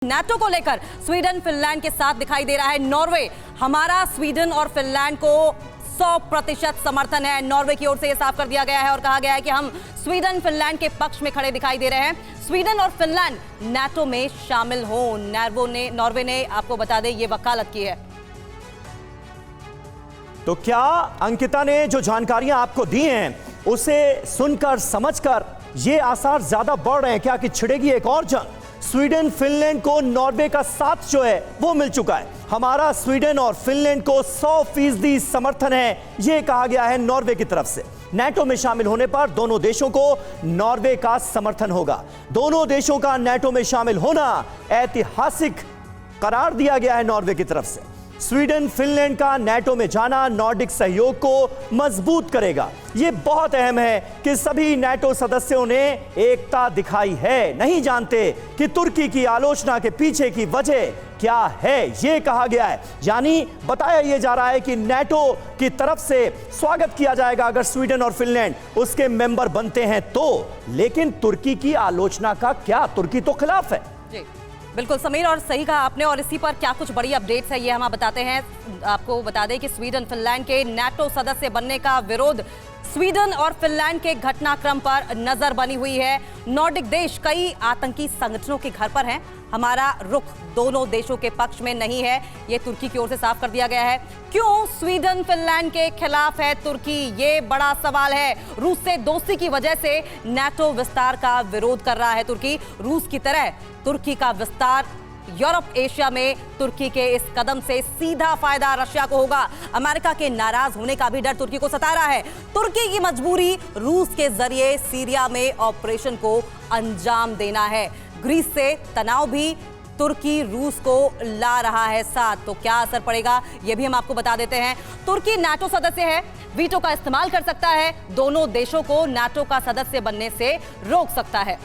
NATO को लेकर Sweden Finland के साथ दिखाई दे रहा है नॉर्वे। हमारा स्वीडन और फिनलैंड को 100% समर्थन है। नॉर्वे की ओर से यह साफ कर दिया गया है और कहा गया है कि हम स्वीडन फिनलैंड के पक्ष में खड़े दिखाई दे रहे हैं। स्वीडन और फिनलैंड नाटो में शामिल हो। नॉर्वे ने आपको बता दें ये वकालत की है। तो क्या अंकिता ने जो जानकारियां आपको दी हैं उसे सुनकर समझकर ये आसार ज्यादा बढ़ रहे हैं क्या कि छिड़ेगी एक और जंग? स्वीडन फिनलैंड को नॉर्वे का साथ जो है वो मिल चुका है। हमारा स्वीडन और फिनलैंड को 100% समर्थन है, ये कहा गया है नॉर्वे की तरफ से। नाटो में शामिल होने पर दोनों देशों को नॉर्वे का समर्थन होगा। दोनों देशों का नाटो में शामिल होना ऐतिहासिक करार दिया गया है नॉर्वे की तरफ से। स्वीडन फिनलैंड का नाटो में जाना नॉर्डिक सहयोग को मजबूत करेगा। यह बहुत अहम है कि सभी नाटो सदस्यों ने एकता दिखाई है। नहीं जानते कि तुर्की की आलोचना के पीछे की वजह क्या है, यह कहा गया है। यानी बताया यह जा रहा है कि नाटो की तरफ से स्वागत किया जाएगा अगर स्वीडन और फिनलैंड उसके मेंबर बनते हैं तो। लेकिन तुर्की की आलोचना का क्या, तुर्की तो खिलाफ है। जी बिल्कुल समीर, और सही कहा आपने। और इसी पर क्या कुछ बड़ी अपडेट्स है ये हम बताते हैं। आपको बता दें कि स्वीडन फिनलैंड के नाटो सदस्य बनने का विरोध स्वीडन और फिनलैंड के घटनाक्रम पर नजर बनी हुई है। नॉर्डिक देश कई आतंकी संगठनों के घर पर हैं। हमारा रुख दोनों देशों के पक्ष में नहीं है, ये तुर्की की ओर से साफ कर दिया गया है। क्यों स्वीडन फिनलैंड के खिलाफ है तुर्की, ये बड़ा सवाल है। रूस से दोस्ती की वजह से नाटो विस्तार का विरोध कर रहा है तुर्की। रूस की तरह तुर्की का विस्तार यूरोप एशिया में तुर्की के इस कदम से सीधा फायदा रशिया को होगा। अमेरिका के नाराज होने का भी डर तुर्की को सता रहा है। तुर्की की मजबूरी रूस के जरिए सीरिया में ऑपरेशन को अंजाम देना है। ग्रीस से तनाव भी तुर्की रूस को ला रहा है साथ। तो क्या असर पड़ेगा यह भी हम आपको बता देते हैं। तुर्की नाटो सदस्य है, वीटो का इस्तेमाल कर सकता है, दोनों देशों को नाटो का सदस्य बनने से रोक सकता है।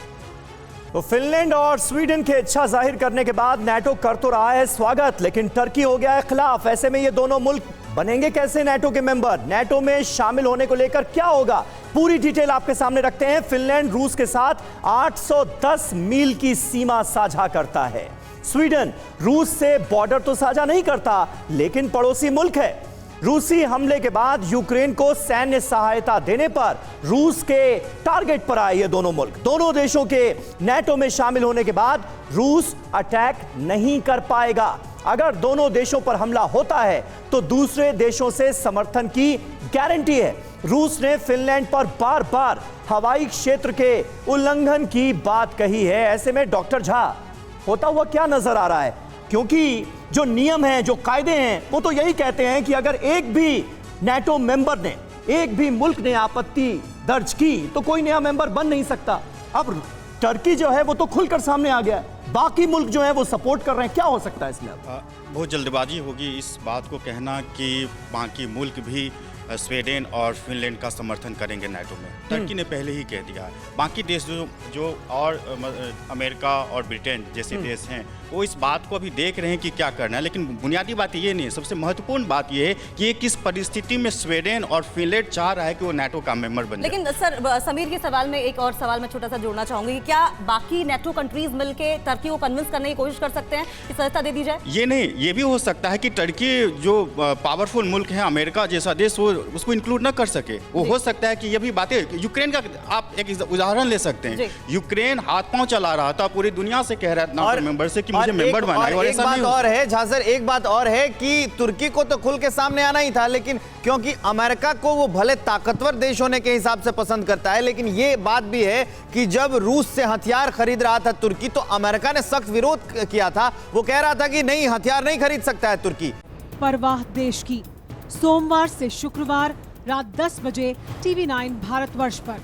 तो फिनलैंड और स्वीडन के इच्छा जाहिर करने के बाद नाटो कर तो रहा है स्वागत, लेकिन टर्की हो गया है खिलाफ। ऐसे में ये दोनों मुल्क बनेंगे कैसे नाटो के मेंबर? नाटो में शामिल होने को लेकर क्या होगा, पूरी डिटेल आपके सामने रखते हैं। फिनलैंड रूस के साथ 810 मील की सीमा साझा करता है। स्वीडन रूस से बॉर्डर तो साझा नहीं करता, लेकिन पड़ोसी मुल्क है। रूसी हमले के बाद यूक्रेन को सैन्य सहायता देने पर रूस के टारगेट पर आए ये दोनों मुल्क। दोनों देशों के नाटो में शामिल होने के बाद रूस अटैक नहीं कर पाएगा। अगर दोनों देशों पर हमला होता है तो दूसरे देशों से समर्थन की गारंटी है। रूस ने फिनलैंड पर बार बार हवाई क्षेत्र के उल्लंघन की बात कही है। ऐसे में डॉक्टर झा, होता हुआ क्या नजर आ रहा है? क्योंकि जो नियम हैं, जो कायदे हैं, वो तो यही कहते हैं कि अगर एक भी नाटो मेंबर ने, एक भी मुल्क ने आपत्ति दर्ज की तो कोई नया मेंबर बन नहीं सकता। अब टर्की जो है वो तो खुलकर सामने आ गया है, बाकी मुल्क जो है वो सपोर्ट कर रहे हैं। क्या हो सकता है इसमें? बहुत जल्दबाजी होगी इस बात को कहना कि बाकी मुल्क भी स्वीडन और फिनलैंड का समर्थन करेंगे नाटो में। टर्की ने पहले ही कह दिया है। बाकी देश जो और अमेरिका और ब्रिटेन जैसे देश हैं वो इस बात को अभी देख रहे हैं कि क्या करना है। लेकिन बुनियादी बात ये नहीं है, सबसे महत्वपूर्ण बात ये है कि किस परिस्थिति में स्वीडन और फिनलैंड चाह रहा है कि वो नाटो का मेंबर बन जाए। लेकिन सर, समीर के सवाल में एक और सवाल मैं छोटा सा जोड़ना चाहूंगी कि क्या बाकी नाटो कंट्रीज मिलकर टर्की को कन्विंस करने की कोशिश कर सकते हैं कि सहायता दे दी जाए? ये नहीं, ये भी हो सकता है कि टर्की जो पावरफुल मुल्क है, अमेरिका जैसा देश, वो उसको इंक्लूड ना कर सके। वो हो सकता है कि ये भी बातें, यूक्रेन का आप एक उदाहरण ले सकते हैं। यूक्रेन हाथ पांव चला रहा था, पूरी दुनिया से कह रहा था नाटो मेंबर से कि मुझे मेंबर बनाए, और ऐसा नहीं और है झांसर, एक बात और है कि तुर्की को तो खुल के सामने आना ही था, लेकिन क्योंकि अमेरिका को वो भले ताकतवर देश होने के हिसाब से पसंद करता है, लेकिन ये बात भी है कि जब रूस से हथियार खरीद रहा था तुर्की तो अमेरिका ने सख्त विरोध किया था। वो कह रहा था कि नहीं, हथियार नहीं खरीद सकता है तुर्की। परवाह देश की, सोमवार से शुक्रवार रात 10 बजे TV9 भारतवर्ष पर।